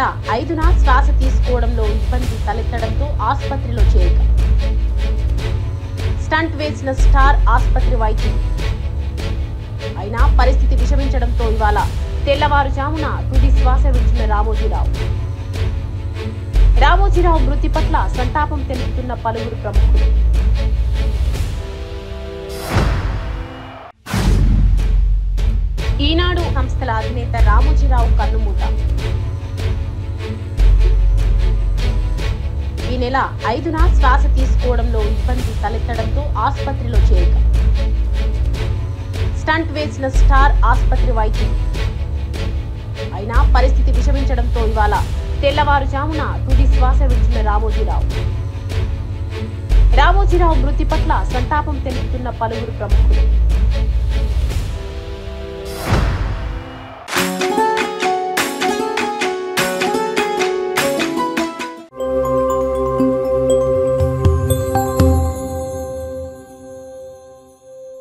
నెల 5న శ్వాస తీసుకోవడంలో ఇబ్బంది తలెత్తడంతో ఆసుపత్రిలో చేరిక. స్టంట్ వేసిన స్టార్ ఆసుపత్రి వైద్యులు. అయినా పరిస్థితి విషమించడంతో ఇవాళ తెల్లవారుజామున తుది శ్వాస విడిచిన రామోజీరావు. రామోజీరావు మృతి పట్ల సంతాపం తెలుపుతున్న పలువురు ప్రముఖులు. ఈనాడు సంస్థల అధినేత రామోజీరావు కన్నుమూత. ఈ నెల 5న శ్వాస తీసుకోవడంలో ఇబ్బంది తలెత్తడంతో ఆసుపత్రిలో చేరిక. స్టంట్ వేసిన స్టార్ ఆసుపత్రి వైద్యులు. అయినా పరిస్థితి విషమించడంతో ఇవాళ తెల్లవారుజామున తుది శ్వాస విడిచిన రామోజీరావు. రామోజీరావు మృతి పట్ల సంతాపం తెలుపుతున్న పలువురు ప్రముఖులు.